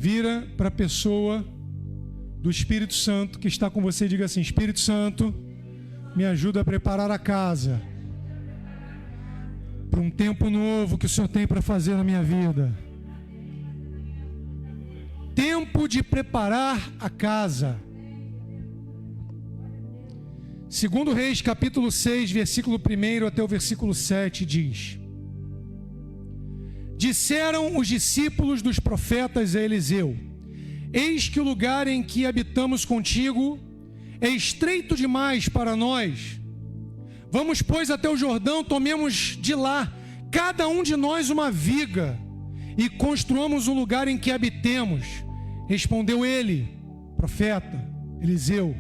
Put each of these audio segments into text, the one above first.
vira para a pessoa do Espírito Santo que está com você e diga assim: Espírito Santo, me ajuda a preparar a casa para um tempo novo que o Senhor tem para fazer na minha vida. Tempo de preparar a casa. 2 Reis, capítulo 6, versículo 1 até o versículo 7 diz: Disseram os discípulos dos profetas a Eliseu: Eis que o lugar em que habitamos contigo é estreito demais para nós. Vamos, pois, até o Jordão, tomemos de lá, cada um de nós, uma viga, e construamos um lugar em que habitemos. Respondeu ele, profeta Eliseu: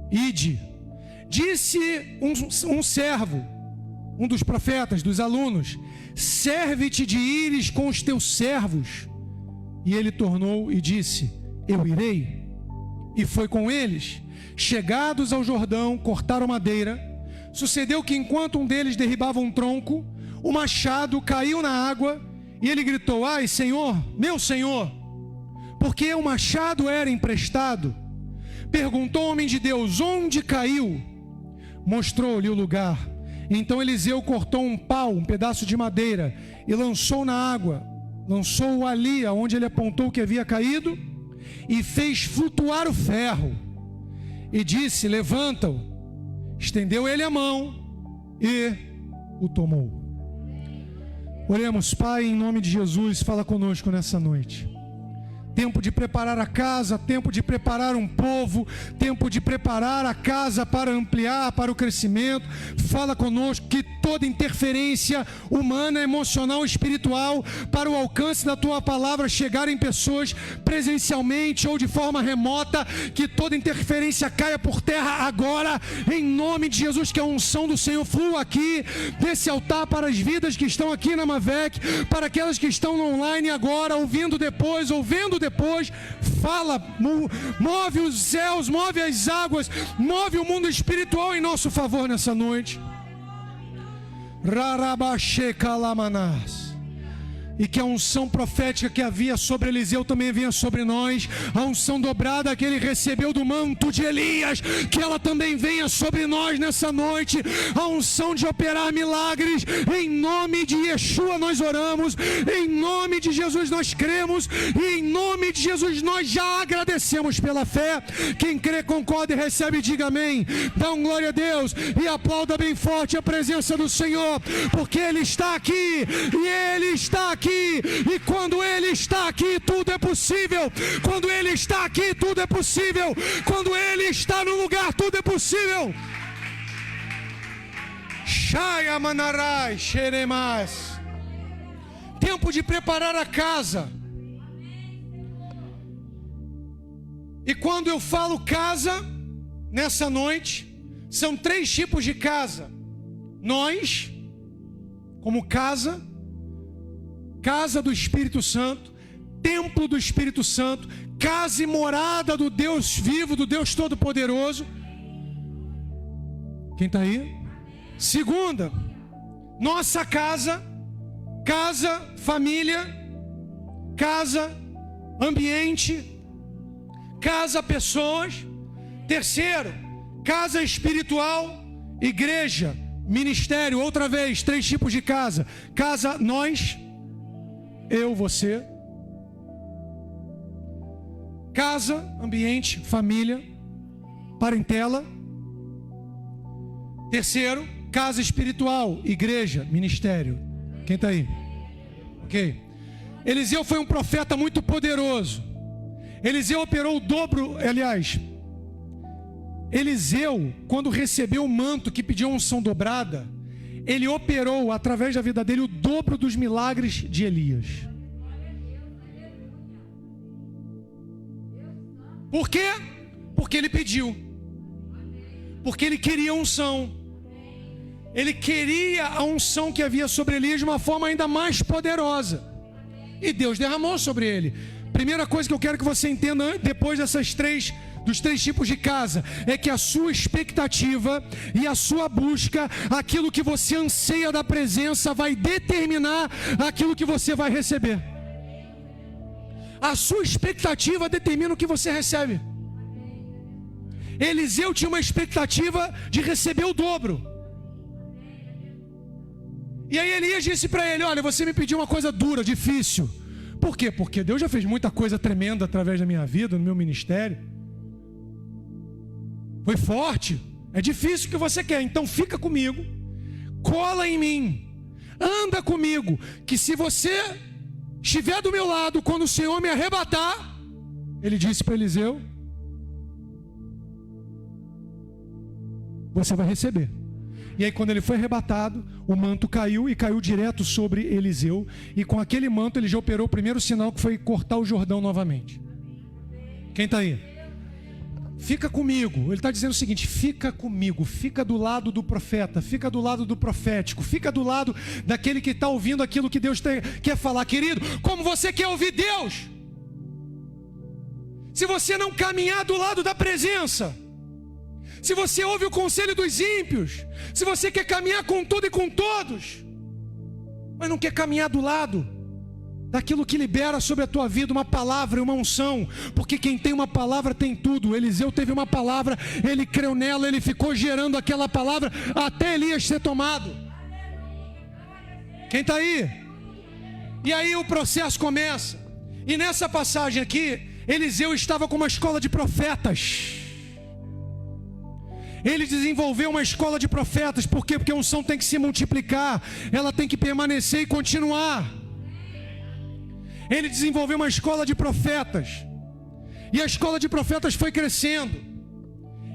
Ide. Disse um servo, um dos profetas, dos alunos: Serve-te de ires com os teus servos. E ele tornou e disse: Eu irei. E foi com eles. Chegados ao Jordão, cortaram madeira. Sucedeu que enquanto um deles derribava um tronco, o machado caiu na água, e ele gritou: Ai, Senhor, meu Senhor, porque o machado era emprestado. Perguntou o homem de Deus: Onde caiu? Mostrou-lhe o lugar. Então Eliseu cortou um pau, um pedaço de madeira, e lançou na água. Lançou-o ali, aonde ele apontou que havia caído, e fez flutuar o ferro. E disse: Levanta-o. Estendeu ele a mão e o tomou. Oremos. Pai, em nome de Jesus, fala conosco nessa noite. Tempo de preparar a casa, tempo de preparar um povo, tempo de preparar a casa para ampliar, para o crescimento. Fala conosco que toda interferência humana, emocional, espiritual, para o alcance da Tua palavra chegar em pessoas presencialmente ou de forma remota, que toda interferência caia por terra agora, em nome de Jesus, que a unção do Senhor flua aqui, desse altar, para as vidas que estão aqui na Mavec, para aquelas que estão no online agora, ouvindo depois, fala, move os céus, move as águas, move o mundo espiritual em nosso favor nessa noite. Rarabashekalamanás. E que a unção profética que havia sobre Eliseu também venha sobre nós. A unção dobrada que ele recebeu do manto de Elias, que ela também venha sobre nós nessa noite. A unção de operar milagres. Em nome de Yeshua nós oramos. Em nome de Jesus nós cremos. E em nome de Jesus nós já agradecemos pela fé. Quem crê, concorda e recebe, diga amém. Dá um glória a Deus e aplauda bem forte a presença do Senhor, porque Ele está aqui e Ele está aqui. E quando Ele está aqui, tudo é possível. Quando Ele está aqui, tudo é possível. Quando Ele está no lugar, tudo é possível. Shaya Manarai Xeremas. Tempo de preparar a casa. E quando eu falo casa, nessa noite, são 3 tipos de casa. Nós, como casa do Espírito Santo, templo do Espírito Santo, casa e morada do Deus vivo, do Deus Todo-Poderoso. Quem está aí? Segunda, nossa casa, família, casa, ambiente, casa, pessoas. Terceiro, casa espiritual, igreja, ministério. Outra vez, 3 tipos de casa. Casa, nós, eu, você. Casa, ambiente, família, parentela. Terceiro, casa espiritual, igreja, ministério. Quem está aí? Ok. Eliseu foi um profeta muito poderoso. Eliseu operou o dobro, aliás, Eliseu, quando recebeu o manto que pediu unção dobrada, ele operou, através da vida dele, o dobro dos milagres de Elias. Por quê? Porque ele pediu. Porque ele queria unção. Ele queria a unção que havia sobre Elias de uma forma ainda mais poderosa. E Deus derramou sobre ele. Primeira coisa que eu quero que você entenda, depois dos 3 tipos de casa, é que a sua expectativa e a sua busca, aquilo que você anseia da presença, vai determinar aquilo que você vai receber. A sua expectativa determina o que você recebe. Eliseu tinha uma expectativa de receber o dobro. E aí Elias disse para ele: olha, você me pediu uma coisa dura, difícil. Por quê? Porque Deus já fez muita coisa tremenda através da minha vida, no meu ministério. Foi forte. É difícil o que você quer, então fica comigo, cola em mim, anda comigo, que se você estiver do meu lado, quando o Senhor me arrebatar, ele disse para Eliseu, você vai receber. E aí quando ele foi arrebatado, o manto caiu e caiu direto sobre Eliseu. E com aquele manto ele já operou o primeiro sinal, que foi cortar o Jordão novamente. Quem está aí? Fica comigo. Ele está dizendo o seguinte: fica comigo, fica do lado do profeta, fica do lado do profético, fica do lado daquele que está ouvindo aquilo que Deus quer falar. Querido, como você quer ouvir Deus? Se você não caminhar do lado da presença, se você ouve o conselho dos ímpios, se você quer caminhar com tudo e com todos, mas não quer caminhar do lado daquilo que libera sobre a tua vida uma palavra, uma unção, porque quem tem uma palavra tem tudo. Eliseu teve uma palavra, ele creu nela, ele ficou gerando aquela palavra até Elias ser tomado. Quem está aí? E aí o processo começa. E nessa passagem aqui, Eliseu estava com uma escola de profetas. Ele desenvolveu uma escola de profetas. Por quê? Porque a unção tem que se multiplicar, ela tem que permanecer e continuar. Ele desenvolveu uma escola de profetas, e a escola de profetas foi crescendo.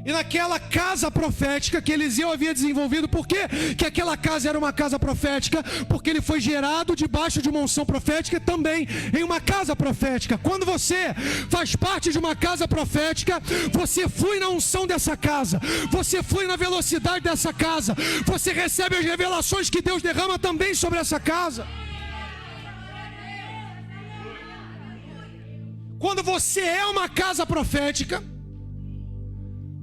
E naquela casa profética que Eliseu havia desenvolvido, por quê que aquela casa era uma casa profética? Porque ele foi gerado debaixo de uma unção profética também em uma casa profética. Quando você faz parte de uma casa profética, você flui na unção dessa casa, você flui na velocidade dessa casa, você recebe as revelações que Deus derrama também sobre essa casa. Quando você é uma casa profética,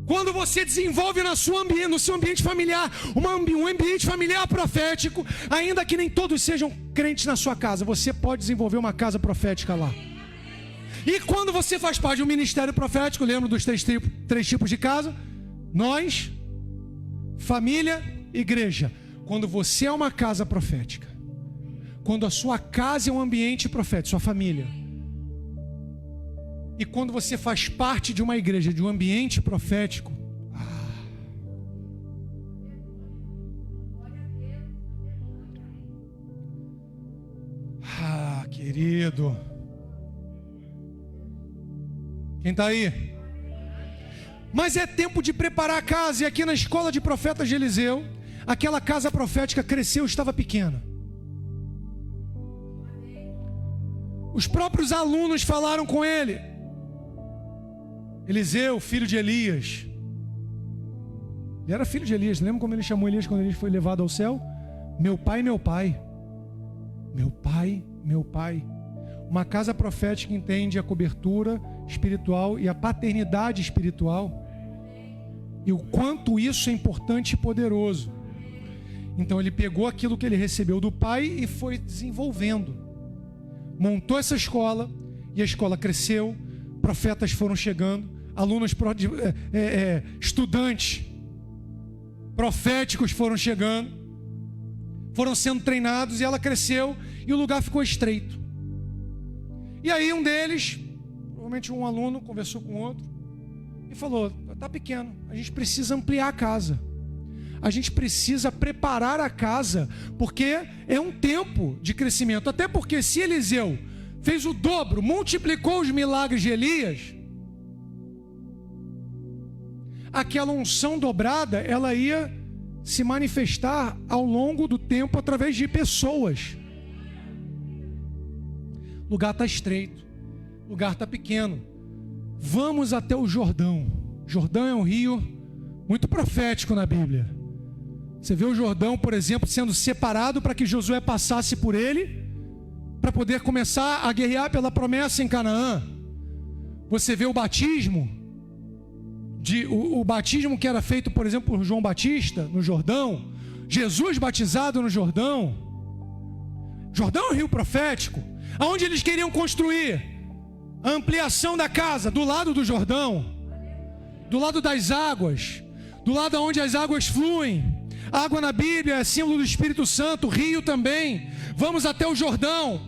quando você desenvolve no seu ambiente familiar um ambiente familiar profético, ainda que nem todos sejam crentes na sua casa, você pode desenvolver uma casa profética lá. E quando você faz parte de um ministério profético, lembra dos três tipos de casa? Nós, família, igreja. Quando você é uma casa profética, quando a sua casa é um ambiente profético, sua família, e quando você faz parte de uma igreja, de um ambiente profético, querido, quem está aí? Mas é tempo de preparar a casa. E aqui na escola de profetas de Eliseu, aquela casa profética cresceu, estava pequena. Os próprios alunos falaram com ele: Eliseu, filho de Elias. Ele era filho de Elias. Lembra como ele chamou Elias quando ele foi levado ao céu? Meu pai, meu pai. Meu pai, meu pai. Uma casa profética entende a cobertura espiritual e a paternidade espiritual, e o quanto isso é importante e poderoso. Então ele pegou aquilo que ele recebeu do pai e foi desenvolvendo. Montou essa escola, e a escola cresceu. Profetas foram chegando, alunos, estudantes proféticos foram chegando, foram sendo treinados, e ela cresceu, e o lugar ficou estreito. E aí um deles, provavelmente um aluno, conversou com outro e falou: está pequeno, a gente precisa ampliar a casa, a gente precisa preparar a casa, porque é um tempo de crescimento. Até porque se Eliseu fez o dobro, multiplicou os milagres de Elias, aquela unção dobrada, ela ia se manifestar ao longo do tempo através de pessoas. O lugar está estreito, o lugar está pequeno. Vamos até o Jordão. Jordão é um rio muito profético na Bíblia. Você vê o Jordão, por exemplo, sendo separado para que Josué passasse por ele, para poder começar a guerrear pela promessa em Canaã. Você vê o batismo, o batismo que era feito, por exemplo, por João Batista no Jordão, Jesus batizado no Jordão. Jordão é um rio profético, aonde eles queriam construir A ampliação da casa, do lado do Jordão, do lado das águas, do lado onde as águas fluem. Água na Bíblia é símbolo do Espírito Santo, rio também. Vamos até o Jordão.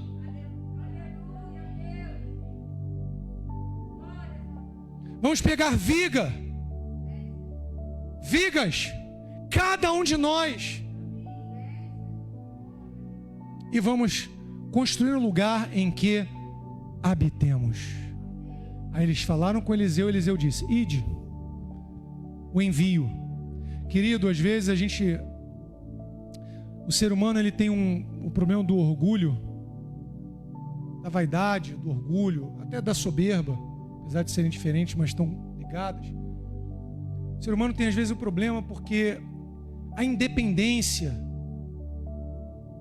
Vamos pegar vigas, cada um de nós, e vamos construir um lugar em que habitemos. Aí eles falaram com Eliseu, Eliseu disse: ide, o envio. Querido, às vezes o ser humano ele tem o problema do orgulho, da vaidade, do orgulho, até da soberba, apesar de serem diferentes, mas estão ligadas. O ser humano tem às vezes o problema porque a independência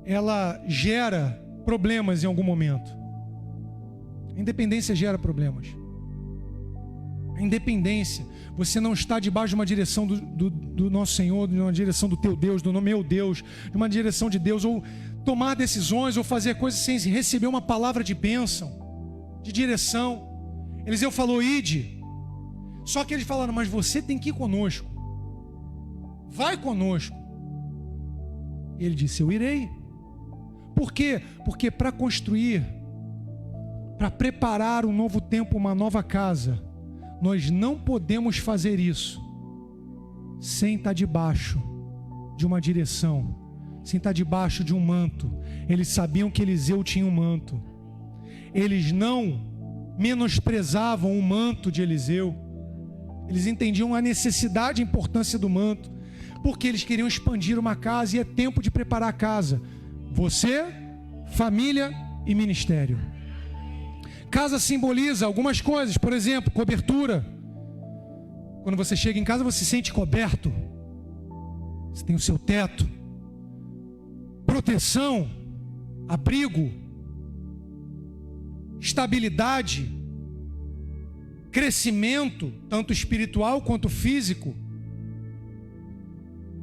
ela gera problemas em algum momento. A independência gera problemas. A independência, você não está debaixo de uma direção do nosso Senhor, de uma direção do teu Deus, do meu Deus, de uma direção de Deus, ou tomar decisões, ou fazer coisas sem receber uma palavra de bênção, de direção. Eliseu falou: ide. Só que eles falaram: mas você tem que ir conosco, vai conosco. E ele disse: eu irei. Por quê? Porque para construir, para preparar um novo tempo, uma nova casa, nós não podemos fazer isso sem estar debaixo de uma direção, sem estar debaixo de um manto. Eles sabiam que Eliseu tinha um manto. Eles não menosprezavam o manto de Eliseu. Eles entendiam a necessidade e a importância do manto, porque eles queriam expandir uma casa, e é tempo de preparar a casa. Você, família e ministério. Casa simboliza algumas coisas, por exemplo, cobertura. Quando você chega em casa, você se sente coberto. Você tem o seu teto. Proteção, abrigo, estabilidade, crescimento, tanto espiritual quanto físico.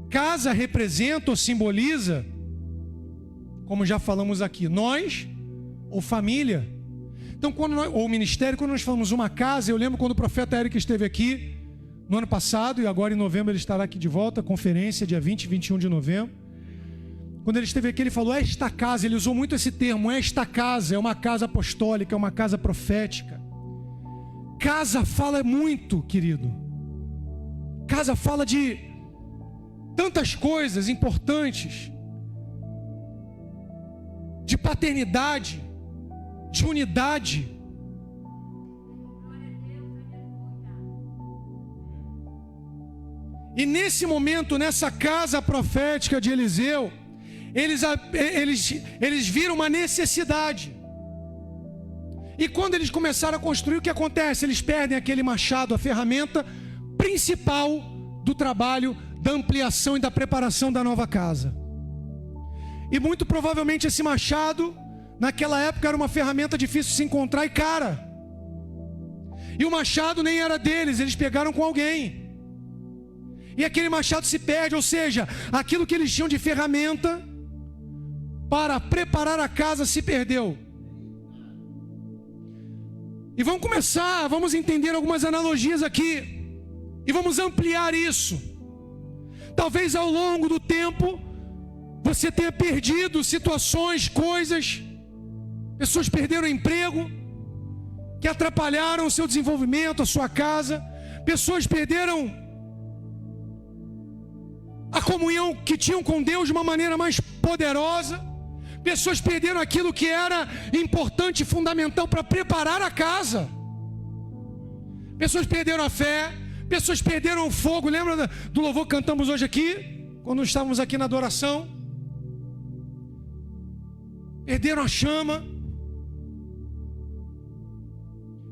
Casa representa ou simboliza, como já falamos aqui, nós ou família. Então, ou ministério, quando nós falamos uma casa, eu lembro quando o profeta Eric esteve aqui no ano passado, e agora em novembro ele estará aqui de volta, conferência dia 20 e 21 de novembro. Quando ele esteve aqui, ele falou: esta casa, ele usou muito esse termo, esta casa é uma casa apostólica, é uma casa profética. Casa fala muito, querido. Casa fala de tantas coisas importantes, de paternidade, de unidade. E nesse momento, nessa casa profética de Eliseu, eles viram uma necessidade. E quando eles começaram a construir, o que acontece? Eles perdem aquele machado, a ferramenta principal do trabalho, da ampliação e da preparação da nova casa. E muito provavelmente esse machado, naquela época, era uma ferramenta difícil de se encontrar e cara. E o machado nem era deles, eles pegaram com alguém. E aquele machado se perde, ou seja, aquilo que eles tinham de ferramenta para preparar a casa se perdeu. E vamos entender algumas analogias aqui, e vamos ampliar isso. Talvez ao longo do tempo você tenha perdido situações, coisas, pessoas perderam emprego, que atrapalharam o seu desenvolvimento, a sua casa. Pessoas perderam a comunhão que tinham com Deus de uma maneira mais poderosa. Pessoas perderam aquilo que era importante e fundamental para preparar a casa. Pessoas perderam a fé, pessoas perderam o fogo. Lembra do louvor que cantamos hoje aqui, quando estávamos aqui na adoração? Perderam a chama.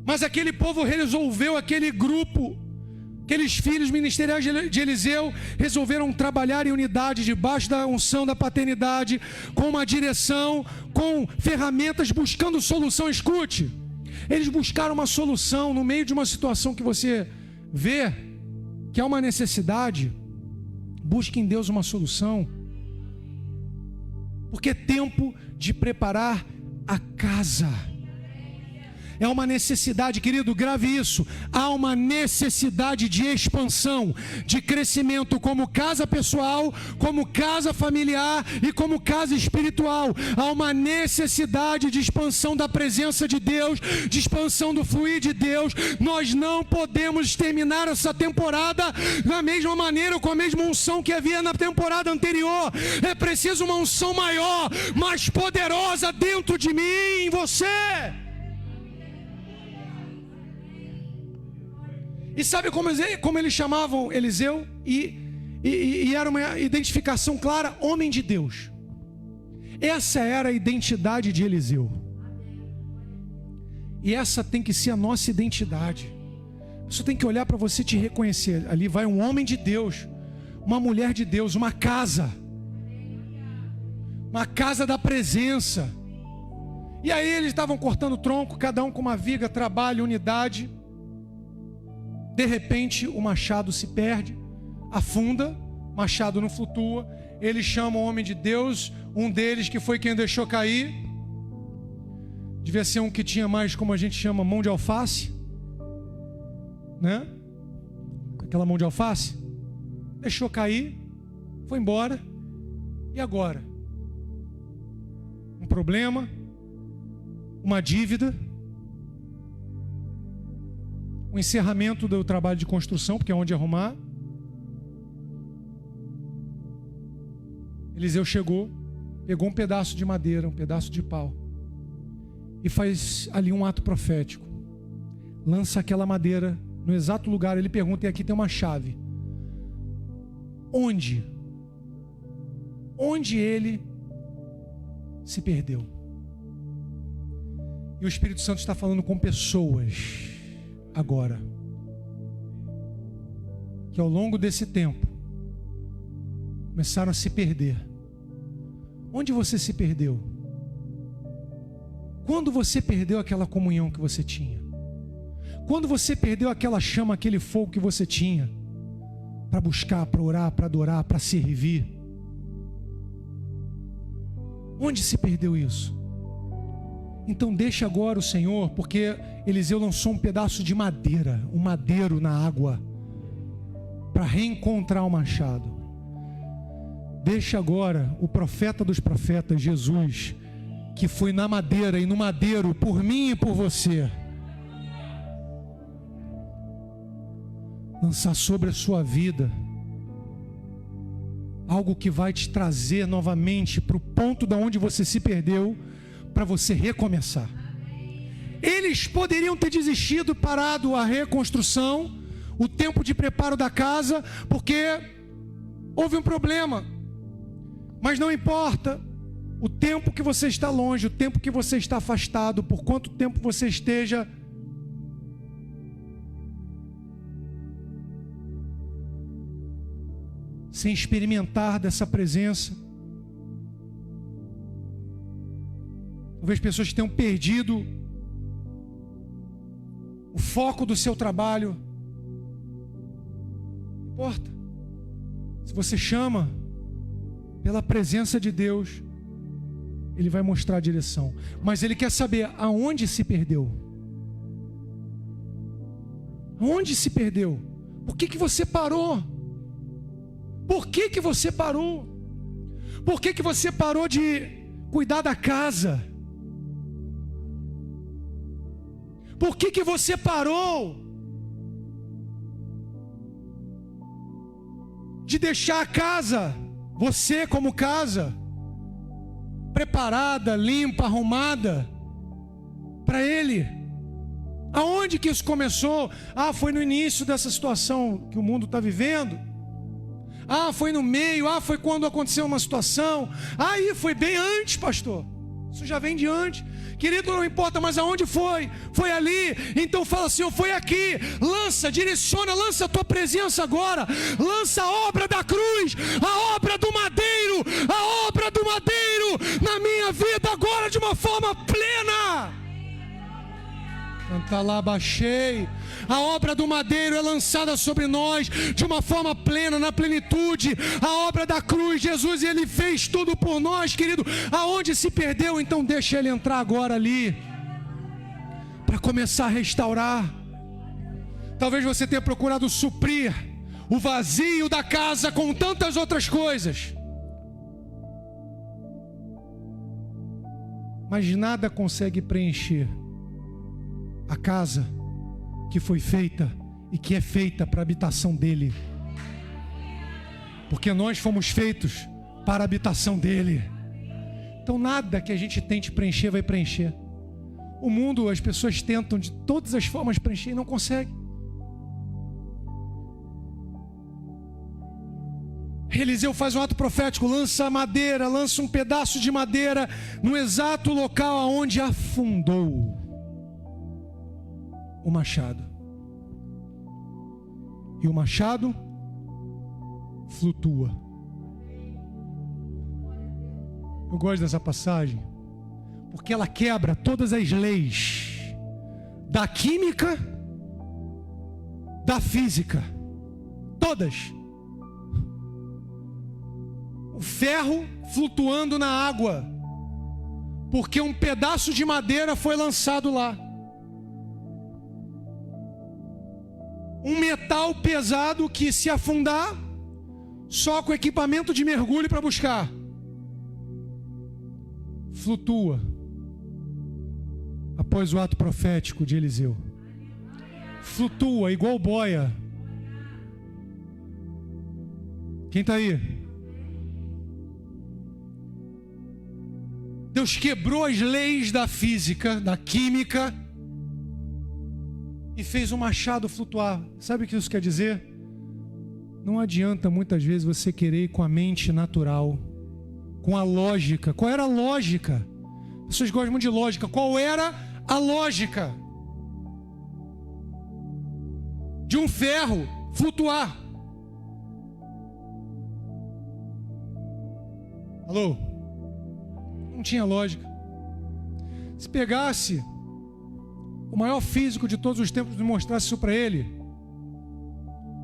Mas aquele povo resolveu, aquele grupo, aqueles filhos ministeriais de Eliseu, resolveram trabalhar em unidade, debaixo da unção da paternidade, com uma direção, com ferramentas, buscando solução. Escute, eles buscaram uma solução no meio de uma situação que você vê que é uma necessidade. Busque em Deus uma solução, porque é tempo de preparar a casa. É uma necessidade, querido, grave isso. Há uma necessidade de expansão, de crescimento como casa pessoal, como casa familiar e como casa espiritual. Há uma necessidade de expansão da presença de Deus, de expansão do fluir de Deus. Nós não podemos terminar essa temporada da mesma maneira, com a mesma unção que havia na temporada anterior. É preciso uma unção maior, mais poderosa dentro de mim, em você. E sabe como eles chamavam Eliseu? E era uma identificação clara: homem de Deus. Essa era a identidade de Eliseu. E essa tem que ser a nossa identidade. Você tem que olhar para você e te reconhecer. Ali vai um homem de Deus, uma mulher de Deus, uma casa da presença. E aí eles estavam cortando tronco, cada um com uma viga, trabalho, unidade. De repente o machado se perde, afunda, machado não flutua. Eles chamam o homem de Deus, um deles que foi quem deixou cair. Devia ser um que tinha mais, como a gente chama, mão de alface, né? Aquela mão de alface. Deixou cair, foi embora. E agora? Um problema, uma dívida, o encerramento do trabalho de construção, porque é onde arrumar. Eliseu chegou, pegou um pedaço de madeira, um pedaço de pau, e faz ali um ato profético. Lança aquela madeira no exato lugar. Ele pergunta, e aqui tem uma chave. Onde ele se perdeu? E o Espírito Santo está falando com pessoas agora, que ao longo desse tempo começaram a se perder. Onde você se perdeu? Quando você perdeu aquela comunhão que você tinha? Quando você perdeu aquela chama, aquele fogo que você tinha para buscar, para orar, para adorar, para servir? Onde se perdeu isso? Então deixa agora o Senhor, porque Eliseu lançou um pedaço de madeira, um madeiro na água, para reencontrar o machado. Deixa agora o profeta dos profetas, Jesus, que foi na madeira e no madeiro por mim e por você, lançar sobre a sua vida algo que vai te trazer novamente para o ponto da onde você se perdeu, para você recomeçar. Eles poderiam ter desistido, parado a reconstrução, o tempo de preparo da casa, porque houve um problema. Mas não importa o tempo que você está longe, o tempo que você está afastado, por quanto tempo você esteja sem experimentar dessa presença. Talvez pessoas tenham perdido o foco do seu trabalho. Não importa. Se você chama pela presença de Deus, Ele vai mostrar a direção. Mas Ele quer saber aonde se perdeu. Aonde se perdeu? Por que você parou? Por que você parou? Por que você parou de cuidar da casa? Por que você parou de deixar a casa, você como casa, preparada, limpa, arrumada para Ele? Aonde que isso começou? Foi no início dessa situação que o mundo está vivendo. Foi no meio. Foi quando aconteceu uma situação. Aí foi bem antes, pastor. Isso já vem de antes. Querido, não importa, mas aonde foi? Foi ali. Então fala, Senhor, foi aqui. Lança, direciona, lança a tua presença agora. Lança a obra da cruz, a obra do madeiro, a obra do madeiro na minha vida agora de uma forma plena. Canta lá, baixei. A obra do madeiro é lançada sobre nós de uma forma plena, na plenitude. A obra da cruz, Jesus, Ele fez tudo por nós, querido. Aonde se perdeu, então deixa Ele entrar agora ali, para para começar a restaurar. Talvez você tenha procurado suprir o vazio da casa com tantas outras coisas, mas nada consegue preencher a casa que foi feita e que é feita para a habitação dele, porque nós fomos feitos para a habitação dele. Então nada que a gente tente preencher vai preencher. O mundo, as pessoas tentam de todas as formas preencher e não conseguem. Eliseu faz um ato profético, lança madeira, lança um pedaço de madeira no exato local aonde afundou o machado. E o machado flutua. Eu gosto dessa passagem porque ela quebra todas as leis da química, da física, todas. O ferro flutuando na água, porque um pedaço de madeira foi lançado lá. Um metal pesado que, se afundar, só com equipamento de mergulho para buscar, flutua após o ato profético de Eliseu. Flutua igual boia. Quem está aí? Deus quebrou as leis da física, da química, e fez um machado flutuar. Sabe o que isso quer dizer? Não adianta muitas vezes você querer ir com a mente natural, com a lógica. Qual era a lógica? As pessoas gostam muito de lógica. Qual era a lógica de um ferro flutuar? Alô? Não tinha lógica. Se pegasse o maior físico de todos os tempos e mostrasse isso para ele,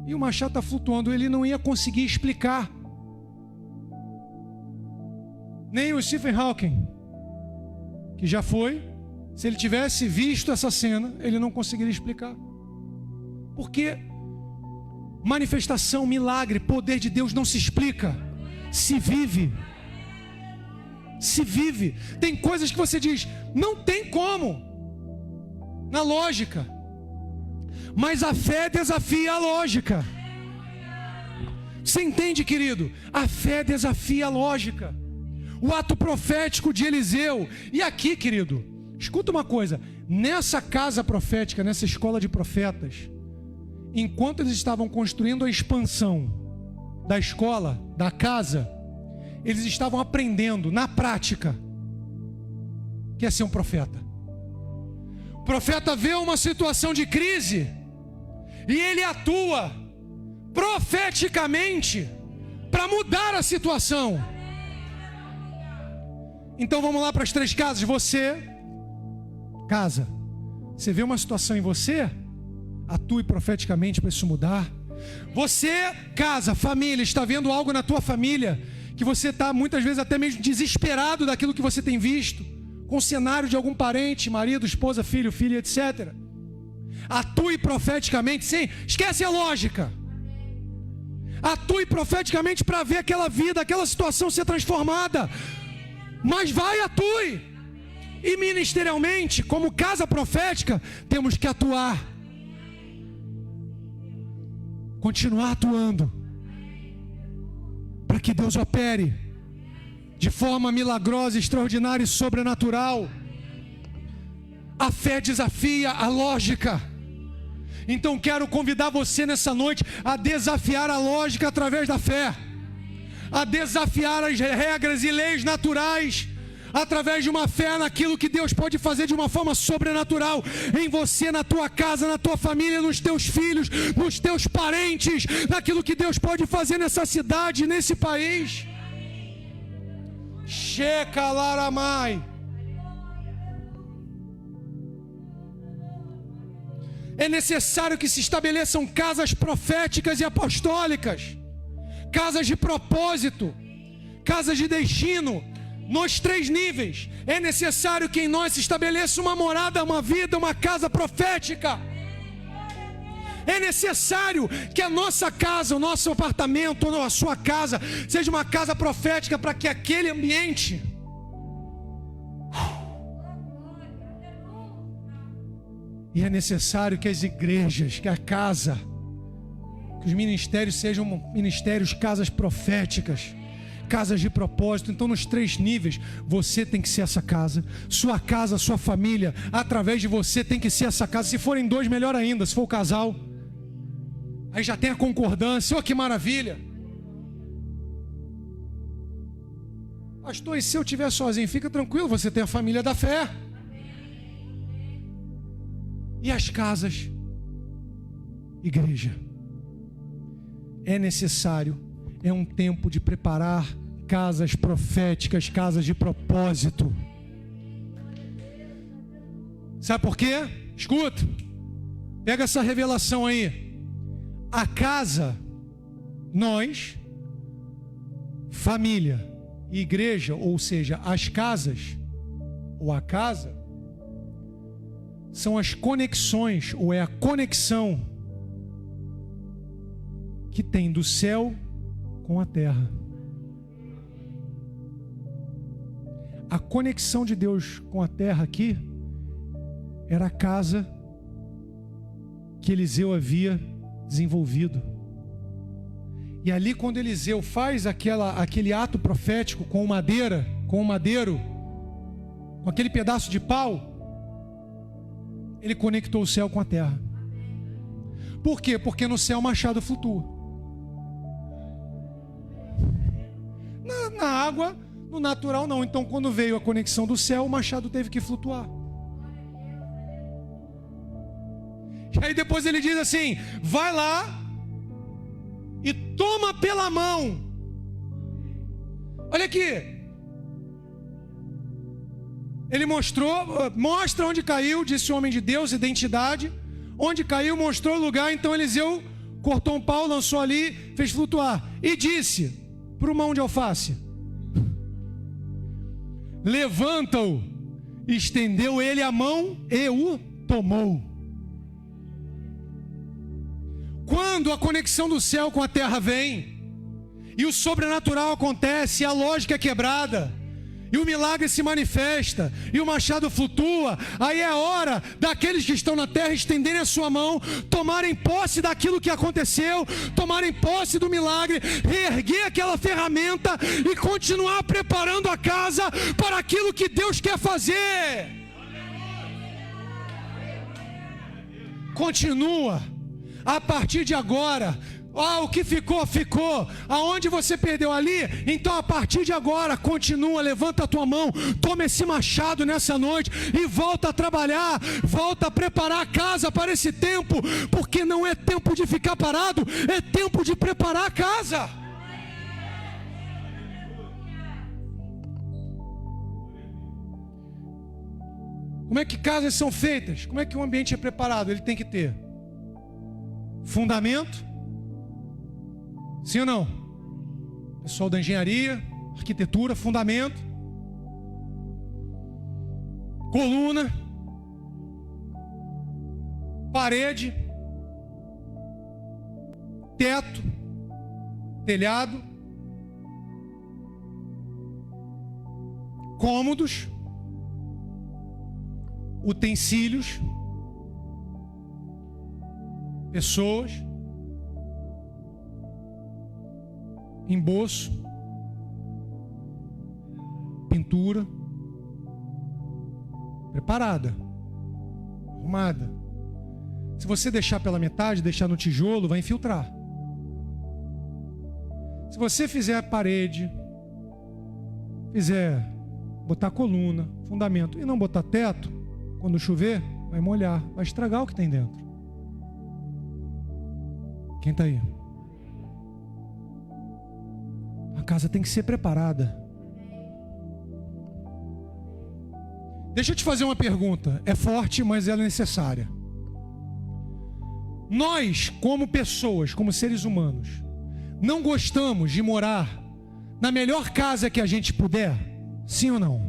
e o machado está flutuando, ele não ia conseguir explicar. Nem o Stephen Hawking, que já foi, se ele tivesse visto essa cena, ele não conseguiria explicar. Porque manifestação, milagre, poder de Deus não se explica, se vive. Se vive. Tem coisas que você diz, não tem como, na lógica, mas a fé desafia a lógica. Você entende, querido? A fé desafia a lógica. O ato profético de Eliseu. E aqui, querido, escuta uma coisa, nessa casa profética, nessa escola de profetas, enquanto eles estavam construindo a expansão da escola, da casa, eles estavam aprendendo na prática que é ser um profeta. O profeta vê uma situação de crise e ele atua profeticamente para mudar a situação. Então vamos lá para as 3 casas. Você, casa, você vê uma situação em você, atue profeticamente para isso mudar. Você, casa, família, está vendo algo na tua família que você está muitas vezes até mesmo desesperado daquilo que você tem visto, com o cenário de algum parente, marido, esposa, filho, filha, etc. Atue profeticamente, sim, esquece a lógica. Atue profeticamente para ver aquela vida, aquela situação ser transformada. Mas vai, atue. E ministerialmente, como casa profética, temos que atuar. Continuar atuando, para que Deus opere de forma milagrosa, extraordinária e sobrenatural. A fé desafia a lógica. Então quero convidar você nessa noite a desafiar a lógica através da fé, a desafiar as regras e leis naturais através de uma fé naquilo que Deus pode fazer de uma forma sobrenatural em você, na tua casa, na tua família, nos teus filhos, nos teus parentes, naquilo que Deus pode fazer nessa cidade, nesse país. Shekalaramai. É necessário que se estabeleçam casas proféticas e apostólicas, casas de propósito, casas de destino, Nos 3 níveis, é necessário que em nós se estabeleça uma morada, uma vida, uma casa profética. É necessário que a nossa casa, o nosso apartamento, ou a sua casa, seja uma casa profética, para que aquele ambiente e é necessário que as igrejas, que a casa, que os ministérios sejam ministérios, casas proféticas, casas de propósito. Então nos 3 níveis, você tem que ser essa casa, sua família, através de você tem que ser essa casa. Se forem 2, melhor ainda, se for o casal, aí já tem a concordância. Oh, que maravilha! Pastor, e se eu estiver sozinho? Fica tranquilo, você tem a família da fé. E as casas, igreja, é necessário, é um tempo de preparar casas proféticas, casas de propósito. Sabe por quê? Escuta, pega essa revelação aí. A casa, nós, família e igreja, ou seja, as casas, ou a casa, são as conexões, ou é a conexão que tem do céu com a terra. A conexão de Deus com a terra aqui era a casa que Eliseu havia desenvolvido. E ali, quando Eliseu faz aquele ato profético com madeira, com o madeiro, com aquele pedaço de pau, ele conectou o céu com a terra. Por quê? Porque no céu o machado flutua. Na água, no natural não. Então quando veio a conexão do céu, o machado teve que flutuar. E aí depois ele diz assim: vai lá e toma pela mão. Olha aqui. Ele mostra onde caiu, disse o homem de Deus, identidade. Onde caiu, mostrou o lugar. Então Eliseu cortou um pau, lançou ali, fez flutuar. E disse para o mão de alface: levanta-o. Estendeu ele a mão e o tomou. Quando a conexão do céu com a terra vem, e o sobrenatural acontece, e a lógica é quebrada, e o milagre se manifesta, e o machado flutua, aí é hora daqueles que estão na terra estenderem a sua mão, tomarem posse daquilo que aconteceu, tomarem posse do milagre, reerguer aquela ferramenta e continuar preparando a casa para aquilo que Deus quer fazer. Continua. A partir de agora, o que ficou, ficou. Aonde você perdeu ali, então a partir de agora, continua, levanta a tua mão, toma esse machado nessa noite e volta a trabalhar, volta a preparar a casa para esse tempo, porque não é tempo de ficar parado, é tempo de preparar a casa. Como é que casas são feitas? Como é que o ambiente é preparado? Ele tem que ter fundamento. Sim ou não? Pessoal da engenharia, arquitetura, fundamento, coluna, parede, teto, telhado, cômodos, utensílios, pessoas, emboço, pintura, preparada, arrumada. Se você deixar pela metade, deixar no tijolo, vai infiltrar. Se você fizer a parede, botar coluna, fundamento e não botar teto, quando chover, vai molhar, vai estragar o que tem dentro. Quem está aí? A casa tem que ser preparada. Deixa eu te fazer uma pergunta. É forte, mas ela é necessária. Nós, como pessoas, como seres humanos, não gostamos de morar na melhor casa que a gente puder? Sim ou não?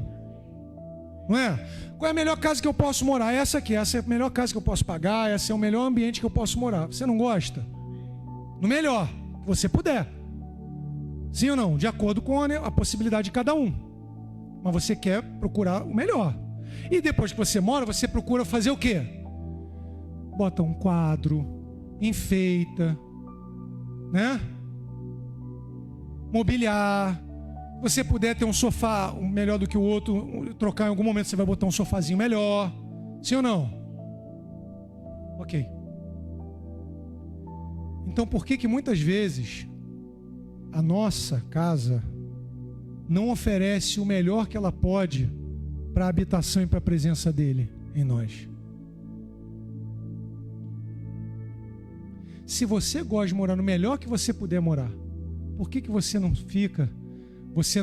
Não é? Qual é a melhor casa que eu posso morar? Essa aqui, essa é a melhor casa que eu posso pagar, esse é o melhor ambiente que eu posso morar. Você não gosta? No melhor, que você puder. Sim ou não? De acordo com a possibilidade de cada um. Mas você quer procurar o melhor. E depois que você mora, você procura fazer o quê? Bota um quadro, enfeita, né? Mobiliar. Se você puder ter um sofá melhor do que o outro, trocar em algum momento, você vai botar um sofazinho melhor. Sim ou não? Ok. Então por que muitas vezes a nossa casa não oferece o melhor que ela pode para a habitação e para a presença dele em nós? Se você gosta de morar no melhor que você puder morar, por que você não fica? Você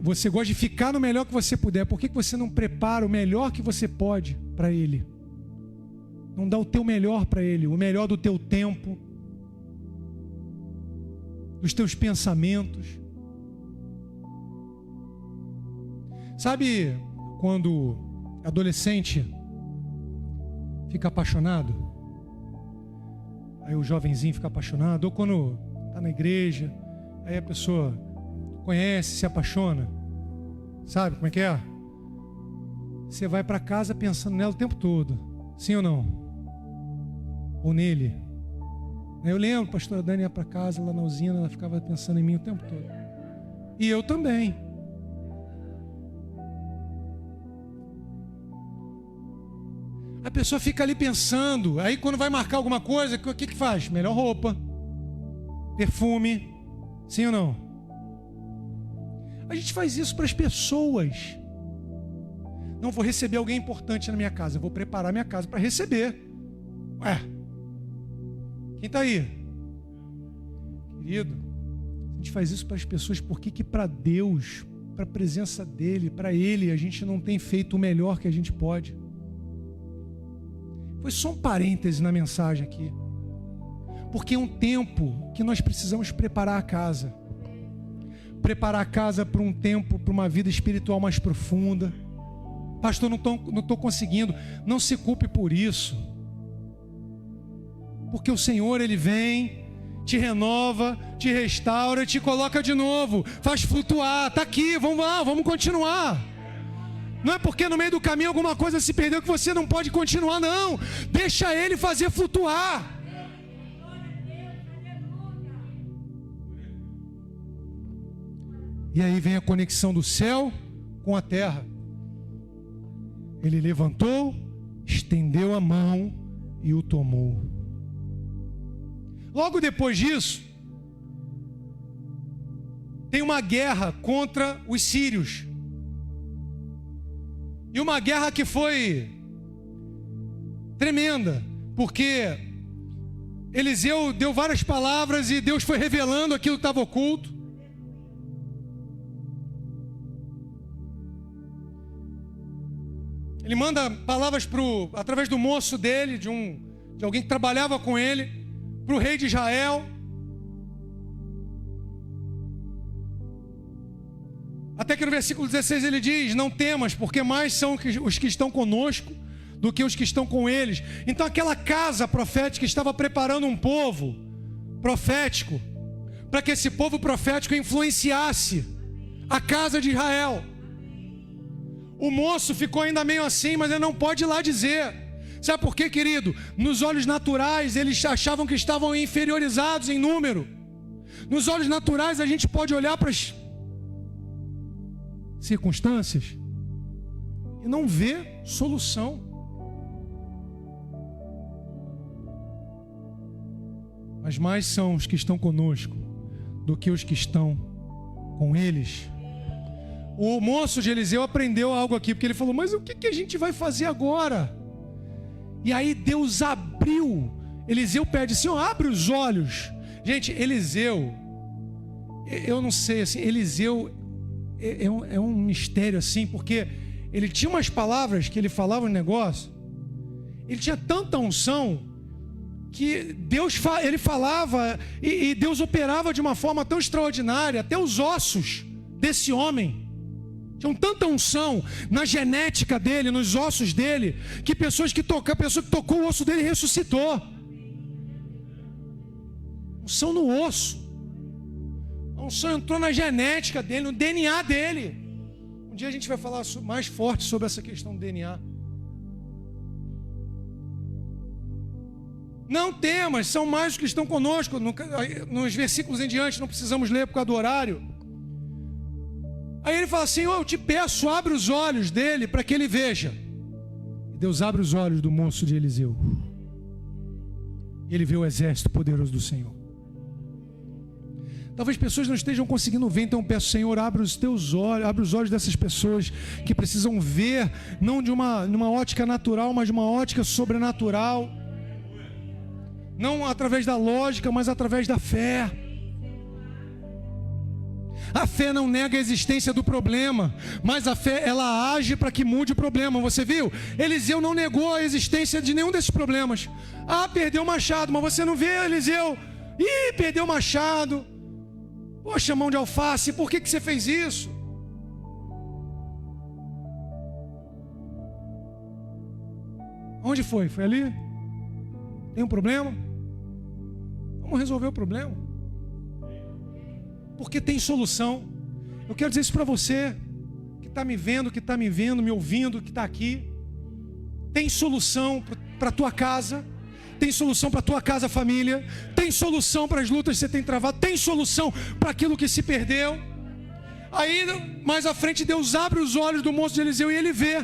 você gosta de ficar no melhor que você puder. Por que você não prepara o melhor que você pode para ele? Não dá o teu melhor para ele, o melhor do teu tempo, dos teus pensamentos. Sabe quando adolescente fica apaixonado? Aí o jovenzinho fica apaixonado, ou quando está na igreja, aí a pessoa conhece, se apaixona. Sabe como é que é? Você vai para casa pensando nela o tempo todo. Sim ou não? Ou nele. Eu lembro, a pastora Dani ia para casa lá na usina, ela ficava pensando em mim o tempo todo. E eu também. A pessoa fica ali pensando, aí quando vai marcar alguma coisa, o que faz? Melhor roupa, perfume, sim ou não? A gente faz isso para as pessoas. Não vou receber alguém importante na minha casa, eu vou preparar minha casa para receber. Ué, quem está aí? Querido, a gente faz isso para as pessoas, por que para Deus, para a presença dEle, para Ele, a gente não tem feito o melhor que a gente pode? Foi só um parêntese na mensagem aqui. Porque é um tempo que nós precisamos preparar a casa. Preparar a casa para um tempo, para uma vida espiritual mais profunda. Pastor, não estou conseguindo. Não se culpe por isso. Porque o Senhor, Ele vem, te renova, te restaura, te coloca de novo, faz flutuar. Está aqui, vamos lá, vamos continuar. Não é porque no meio do caminho alguma coisa se perdeu que você não pode continuar, não. Deixa Ele fazer flutuar. E aí vem a conexão do céu com a terra. Ele levantou, estendeu a mão e o tomou. Logo depois disso, tem uma guerra contra os sírios. E uma guerra que foi tremenda, porque Eliseu deu várias palavras e Deus foi revelando aquilo que estava oculto. Ele manda palavras através do moço dele, de alguém que trabalhava com ele, para o rei de Israel. Até que no versículo 16 ele diz: não temas, porque mais são os que estão conosco do que os que estão com eles. Então aquela casa profética estava preparando um povo profético, para que esse povo profético influenciasse a casa de Israel. O moço ficou ainda meio assim, mas ele não pode ir lá dizer. Sabe por quê, querido? Nos olhos naturais eles achavam que estavam inferiorizados em número. Nos olhos naturais a gente pode olhar para as circunstâncias e não ver solução. Mas mais são os que estão conosco do que os que estão com eles. O moço de Eliseu aprendeu algo aqui, porque ele falou: mas o que a gente vai fazer agora? E aí Deus abriu. Eliseu pede assim: abre os olhos. Gente, Eliseu, eu não sei, assim, Eliseu é um mistério assim, porque ele tinha umas palavras que ele falava um negócio, ele tinha tanta unção que ele falava e Deus operava de uma forma tão extraordinária, até os ossos desse homem. Tinha tanta unção na genética dele, nos ossos dele, que a pessoa que tocou o osso dele ressuscitou. Unção no osso. A unção entrou na genética dele, no DNA dele. Um dia a gente vai falar mais forte sobre essa questão do DNA. Não temas, são mais os que estão conosco. Nos versículos em diante, não precisamos ler por causa do horário. Aí ele fala: Senhor, eu te peço, abre os olhos dele para que ele veja. E Deus abre os olhos do moço de Eliseu. E ele vê o exército poderoso do Senhor. Talvez pessoas não estejam conseguindo ver, então eu peço: Senhor, abre os teus olhos, abre os olhos dessas pessoas que precisam ver, não de numa ótica natural, mas de uma ótica sobrenatural. Não através da lógica, mas através da fé. A fé não nega a existência do problema, mas a fé, ela age para que mude o problema. Você viu? Eliseu não negou a existência de nenhum desses problemas. Ah, perdeu o machado, mas você não vê, Eliseu? Ih, perdeu o machado. Poxa, mão de alface, por que você fez isso? Onde foi? Foi ali? Tem um problema? Vamos resolver o problema. Porque tem solução. Eu quero dizer isso para você que está me vendo, me ouvindo, que está aqui. Tem solução para a tua casa. Tem solução para a tua casa, família. Tem solução para as lutas que você tem travado. Tem solução para aquilo que se perdeu. Aí, mais à frente, Deus abre os olhos do moço de Eliseu e ele vê.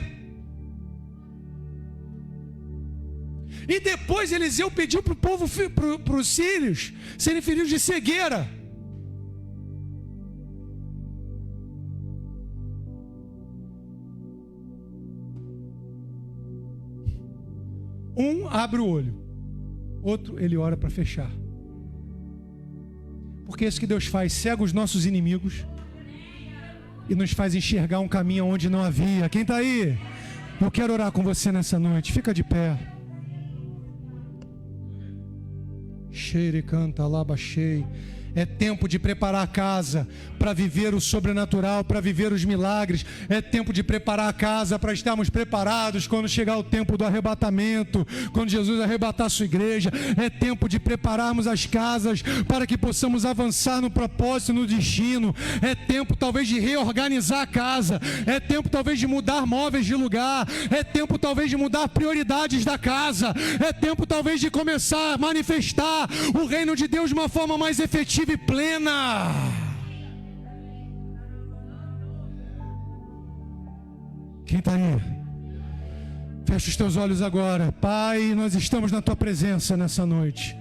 E depois Eliseu pediu para o povo, para os sírios, serem feridos de cegueira. Um abre o olho, outro ele ora para fechar. Porque é isso que Deus faz: cega os nossos inimigos e nos faz enxergar um caminho onde não havia. Quem está aí? Eu quero orar com você nessa noite. Fica de pé. Cheire canta laba chei. É tempo de preparar a casa para viver o sobrenatural, para viver os milagres. É tempo de preparar a casa para estarmos preparados quando chegar o tempo do arrebatamento, quando Jesus arrebatar a sua igreja. É tempo de prepararmos as casas para que possamos avançar no propósito, no destino. É tempo talvez de reorganizar a casa. É tempo talvez de mudar móveis de lugar. É tempo talvez de mudar prioridades da casa. É tempo talvez de começar a manifestar o reino de Deus de uma forma mais efetiva e plena. Quem está aí? Fecha os teus olhos agora. Pai, nós estamos na tua presença nessa noite.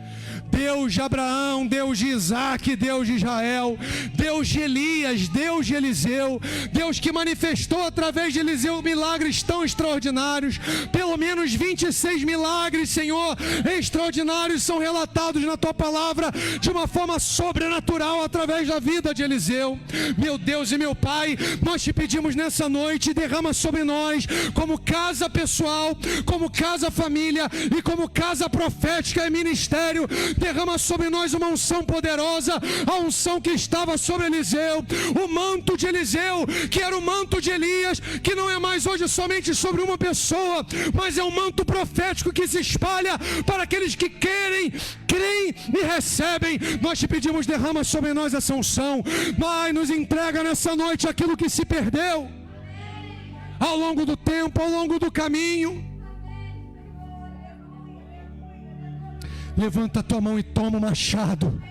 Deus de Abraão, Deus de Isaac, Deus de Israel, Deus de Elias, Deus de Eliseu, Deus que manifestou através de Eliseu milagres tão extraordinários. Pelo menos 26 milagres, Senhor, extraordinários são relatados na tua palavra de uma forma sobrenatural através da vida de Eliseu. Meu Deus e meu Pai, nós te pedimos nessa noite: derrama sobre nós, como casa pessoal, como casa família e como casa profética e ministério. Derrama sobre nós uma unção poderosa, a unção que estava sobre Eliseu, o manto de Eliseu, que era o manto de Elias, que não é mais hoje somente sobre uma pessoa, mas é um manto profético que se espalha para aqueles que querem, creem e recebem. Nós te pedimos: derrama sobre nós essa unção. Pai, nos entrega nessa noite aquilo que se perdeu ao longo do tempo, ao longo do caminho. Levanta a tua mão e toma o machado.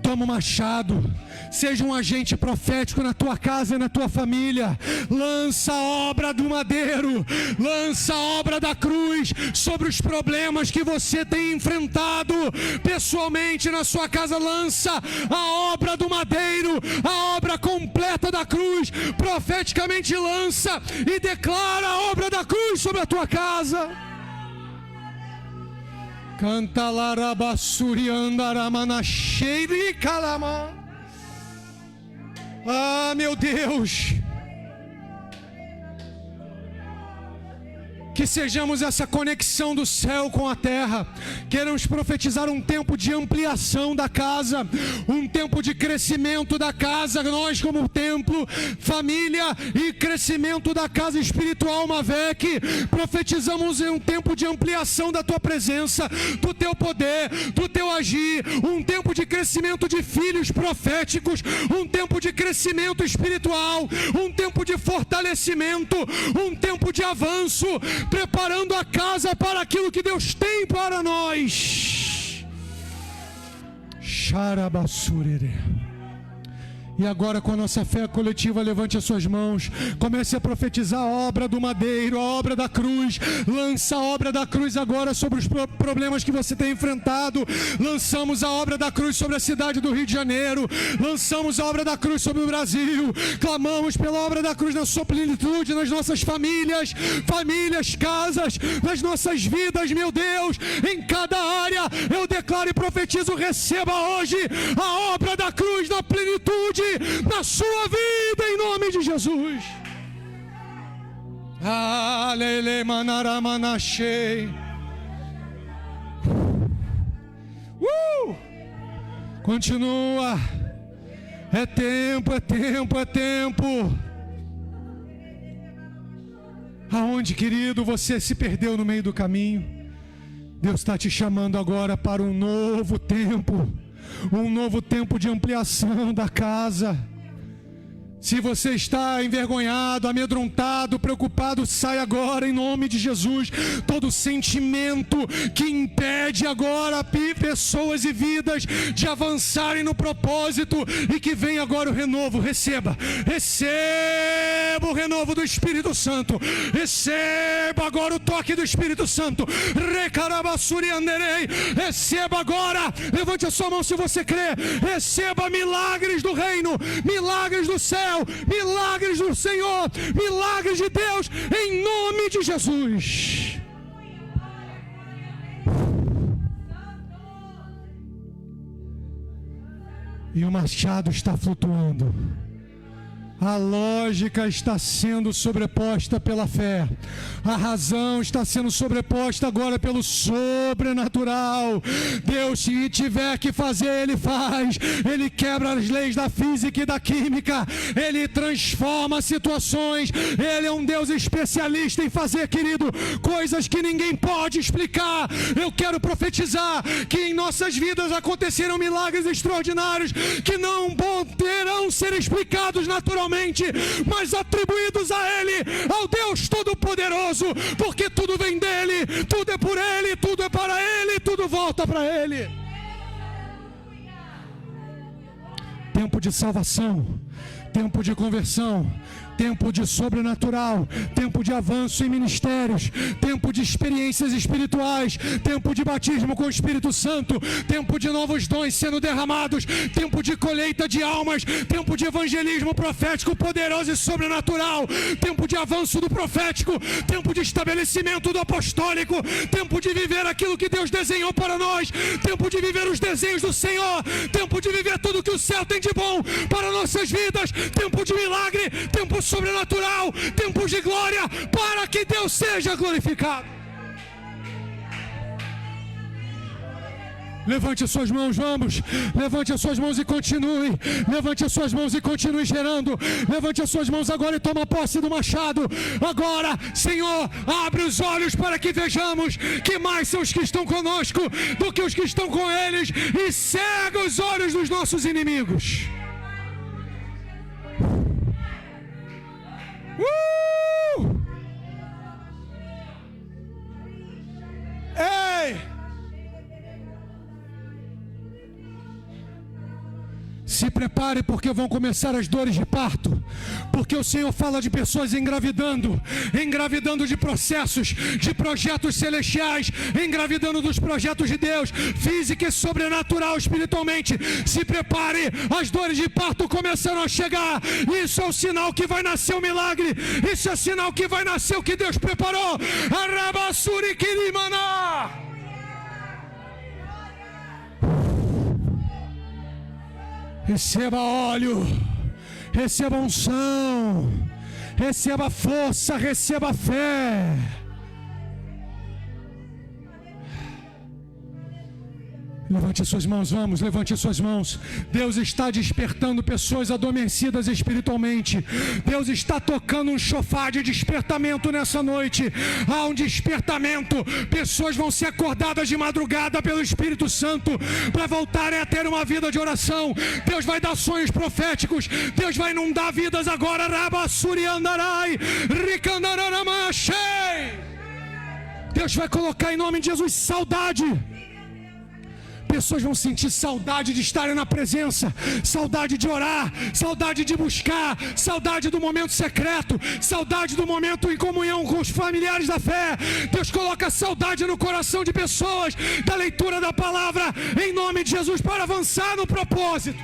Toma o machado. Seja um agente profético na tua casa e na tua família. Lança a obra do madeiro, lança a obra da cruz sobre os problemas que você tem enfrentado pessoalmente na sua casa. Lança a obra do madeiro, a obra completa da cruz. Profeticamente lança e declara a obra da cruz sobre a tua casa. Canta larabassuri andaramanachei calama. Ah, meu Deus. que sejamos essa conexão do céu com a terra. Queremos profetizar um tempo de ampliação da casa, um tempo de crescimento da casa, nós como templo, família e crescimento da casa espiritual Mavec. Profetizamos em um tempo de ampliação da tua presença, do teu poder, do teu agir, um tempo de crescimento de filhos proféticos, um tempo de crescimento espiritual, um tempo de fortalecimento, um tempo de avanço, preparando a casa para aquilo que Deus tem para nós. Xarabassurere. E agora, com a nossa fé coletiva, levante as suas mãos, comece a profetizar a obra do madeiro, a obra da cruz. Lança a obra da cruz agora sobre os problemas que você tem enfrentado. Lançamos a obra da cruz sobre a cidade do Rio de Janeiro. Lançamos a obra da cruz sobre o Brasil. Clamamos pela obra da cruz na sua plenitude, nas nossas famílias, casas, nas nossas vidas, meu Deus, em cada área. Eu declaro e profetizo: receba hoje a obra da cruz na plenitude na sua vida, em nome de Jesus. Alele manaramanachei. Continua. É tempo, é tempo, é tempo. Aonde, querido, você se perdeu no meio do caminho? Deus está te chamando agora para um novo tempo. Um novo tempo de ampliação da casa. Se você está envergonhado, amedrontado, preocupado, sai agora em nome de Jesus. Todo sentimento que impede agora pessoas e vidas de avançarem no propósito, e que vem agora o renovo. Receba o renovo do Espírito Santo. Receba agora o toque do Espírito Santo. Receba agora. Levante a sua mão se você crê. Receba milagres do reino, milagres do céu, milagres do Senhor, milagres de Deus, em nome de Jesus. E o machado está flutuando. A lógica está sendo sobreposta pela fé. A razão está sendo sobreposta agora pelo sobrenatural. Deus, se tiver que fazer, Ele faz. Ele quebra as leis da física e da química. Ele transforma situações. Ele é um Deus especialista em fazer, querido, coisas que ninguém pode explicar. Eu quero profetizar que em nossas vidas aconteceram milagres extraordinários que não poderão ser explicados naturalmente, mas atribuídos a Ele, ao Deus Todo-Poderoso, porque tudo vem dEle, tudo é por Ele, tudo é para Ele, tudo volta para Ele. Tempo de salvação, tempo de conversão, tempo de sobrenatural, tempo de avanço em ministérios, tempo de experiências espirituais, tempo de batismo com o Espírito Santo, tempo de novos dons sendo derramados, tempo de colheita de almas, tempo de evangelismo profético poderoso e sobrenatural, tempo de avanço do profético, tempo de estabelecimento do apostólico, tempo de viver aquilo que Deus desenhou para nós, tempo de viver os desenhos do Senhor, tempo de viver tudo que o céu tem de bom para nossas vidas, tempo de milagre, tempo sobrenatural, tempos de glória, para que Deus seja glorificado. Levante as suas mãos, vamos. Levante as suas mãos e continue. Levante as suas mãos e continue gerando. Levante as suas mãos agora e toma posse do machado. Agora, Senhor, abre os olhos para que vejamos que mais são os que estão conosco do que os que estão com eles, e cega os olhos dos nossos inimigos. Ei! Se prepare, porque vão começar as dores de parto, porque o Senhor fala de pessoas engravidando de processos, de projetos celestiais, engravidando dos projetos de Deus, física e sobrenatural, espiritualmente. Se prepare, as dores de parto começaram a chegar. Isso é o sinal que vai nascer o milagre, isso é o sinal que vai nascer o que Deus preparou. Arabassuri Kirimana. Receba óleo, receba unção, receba força, receba fé. Levante suas mãos, vamos, levante suas mãos. Deus está despertando pessoas adormecidas espiritualmente. Deus está tocando um chofar de despertamento nessa noite. Há um despertamento. Pessoas vão ser acordadas de madrugada pelo Espírito Santo para voltarem a ter uma vida de oração. Deus vai dar sonhos proféticos. Deus vai inundar vidas agora. Rabassuri andarai, ricandararamache. Deus vai colocar em nome de Jesus saudade. Pessoas vão sentir saudade de estarem na presença, saudade de orar, saudade de buscar, saudade do momento secreto, saudade do momento em comunhão com os familiares da fé. Deus coloca saudade no coração de pessoas, da leitura da palavra, em nome de Jesus, para avançar no propósito.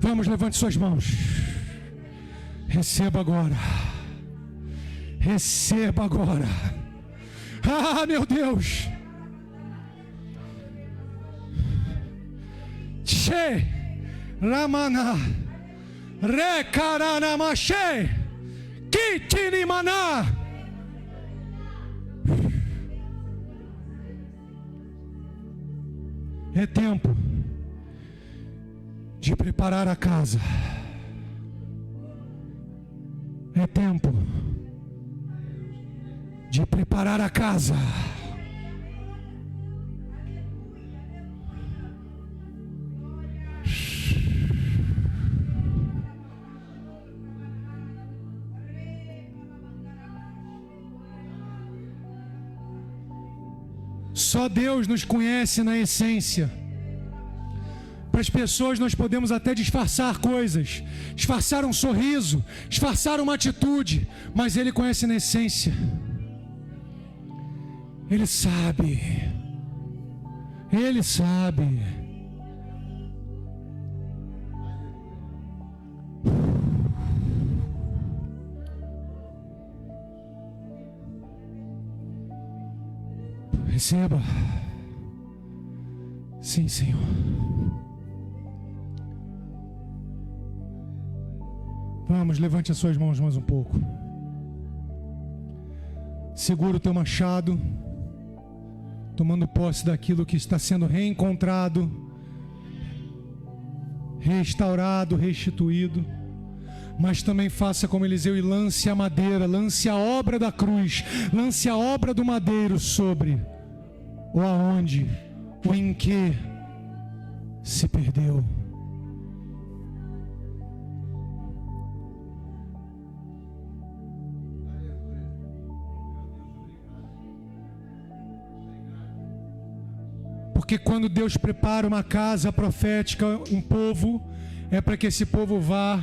Vamos, levante suas mãos. Receba agora. Receba agora. Ah, meu Deus. Che Ramana Rekaranamashe Kitinimana. É tempo de preparar a casa. É tempo de preparar a casa. Só Deus nos conhece na essência. Para as pessoas nós podemos até disfarçar coisas, disfarçar um sorriso, disfarçar uma atitude, mas Ele conhece na essência. Ele sabe. Ele sabe. Receba. Sim, Senhor. Vamos, levante as suas mãos mais um pouco. Segura o teu machado, tomando posse daquilo que está sendo reencontrado, restaurado, restituído. Mas também faça como Eliseu e lance a madeira, lance a obra da cruz, lance a obra do madeiro sobre o aonde, o em que se perdeu. Porque quando Deus prepara uma casa profética, um povo, é para que esse povo vá,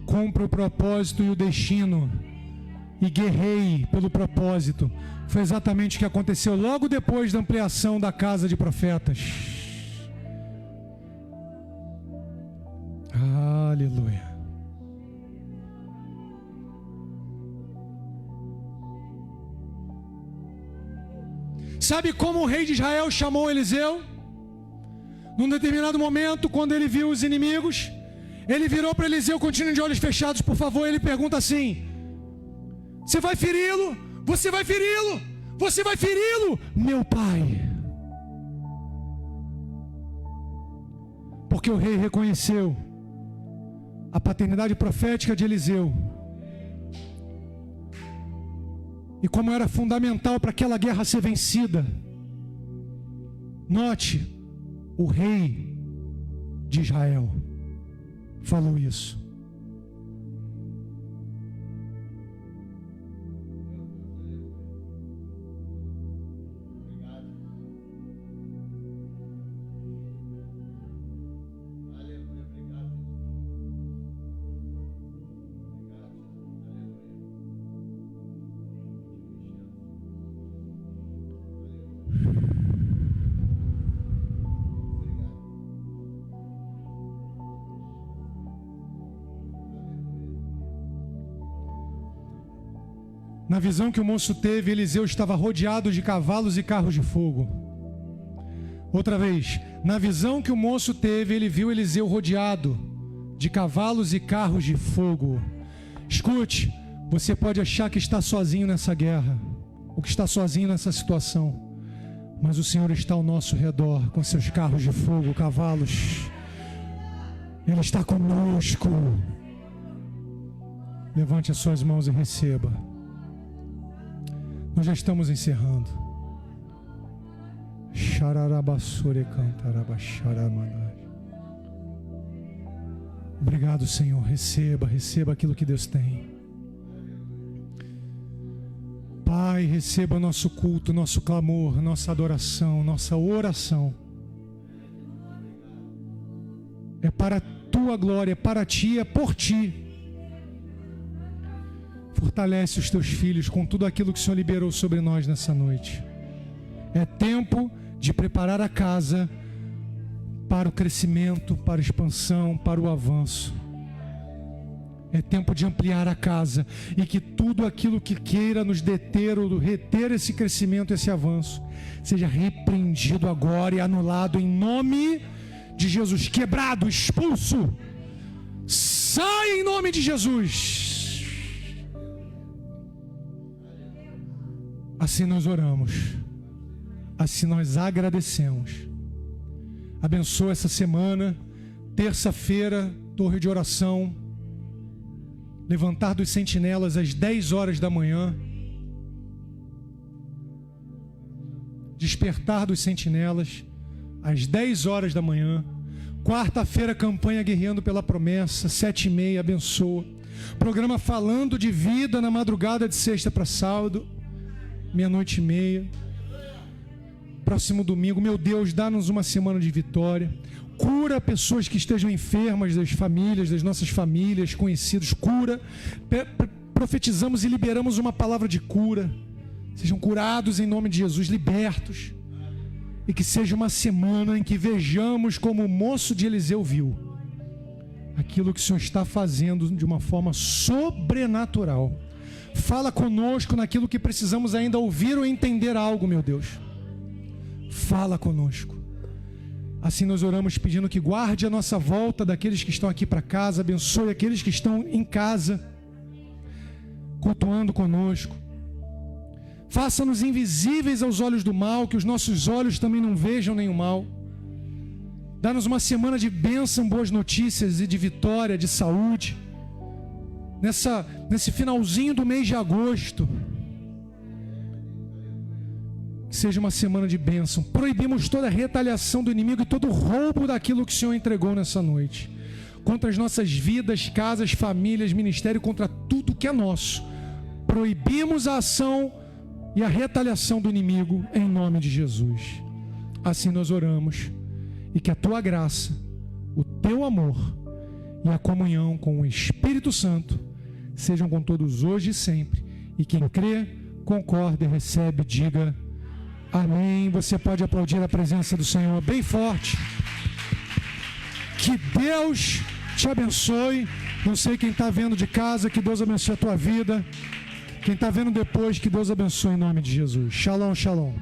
cumpra o propósito e o destino e guerreie pelo propósito. Foi exatamente o que aconteceu logo depois da ampliação da casa de profetas. Aleluia. Sabe como o rei de Israel chamou Eliseu? Num determinado momento, quando ele viu os inimigos, ele virou para Eliseu, continua de olhos fechados, por favor. Ele pergunta assim: você vai feri-lo? Você vai feri-lo? Você vai feri-lo, meu pai? Porque o rei reconheceu a paternidade profética de Eliseu. E como era fundamental para aquela guerra ser vencida. Note, o rei de Israel falou isso. Na visão que o moço teve, Eliseu estava rodeado de cavalos e carros de fogo. Outra vez, na visão que o moço teve, ele viu Eliseu rodeado de cavalos e carros de fogo. Escute, você pode achar que está sozinho nessa guerra, ou que está sozinho nessa situação, mas o Senhor está ao nosso redor, com seus carros de fogo, cavalos. Ele está conosco. Levante as suas mãos e receba. Nós já estamos encerrando. Obrigado, Senhor. Receba aquilo que Deus tem. Pai, receba nosso culto, nosso clamor, nossa adoração, nossa oração. É para a tua glória, é para ti, é por ti. Fortalece os teus filhos com tudo aquilo que o Senhor liberou sobre nós nessa noite. É tempo de preparar a casa para o crescimento, para a expansão, para o avanço. É tempo de ampliar a casa e que tudo aquilo que queira nos deter ou reter esse crescimento, esse avanço, seja repreendido agora e anulado em nome de Jesus. Quebrado, expulso. Sai em nome de Jesus. Assim nós oramos, assim nós agradecemos. Abençoa essa semana, terça-feira, torre de oração, levantar dos sentinelas às 10 horas da manhã, despertar dos sentinelas às 10 horas da manhã, quarta-feira, campanha Guerreando pela Promessa, 7h30, abençoa. Programa Falando de Vida na madrugada de sexta para sábado, 00:30. Próximo domingo, meu Deus, dá-nos uma semana de vitória. Cura pessoas que estejam enfermas, das famílias, das nossas famílias, conhecidos. Cura. Profetizamos e liberamos uma palavra de cura. Sejam curados em nome de Jesus, libertos. E que seja uma semana em que vejamos como o moço de Eliseu viu aquilo que o Senhor está fazendo de uma forma sobrenatural. Fala conosco naquilo que precisamos ainda ouvir ou entender algo, meu Deus. Fala conosco. Assim nós oramos pedindo que guarde a nossa volta daqueles que estão aqui para casa, abençoe aqueles que estão em casa, cultuando conosco. Faça-nos invisíveis aos olhos do mal, que os nossos olhos também não vejam nenhum mal. Dá-nos uma semana de bênção, boas notícias e de vitória, de saúde. Nesse finalzinho do mês de agosto, que seja uma semana de bênção. Proibimos toda a retaliação do inimigo e todo o roubo daquilo que o Senhor entregou nessa noite, contra as nossas vidas, casas, famílias, ministério, contra tudo que é nosso. Proibimos a ação e a retaliação do inimigo em nome de Jesus. Assim nós oramos, e que a tua graça, o teu amor e a comunhão com o Espírito Santo sejam com todos hoje e sempre. E quem crê, concorda e recebe, diga amém. Você pode aplaudir a presença do Senhor bem forte. Que Deus te abençoe. Não sei quem está vendo de casa, que Deus abençoe a tua vida. Quem está vendo depois, que Deus abençoe em nome de Jesus. Shalom, shalom.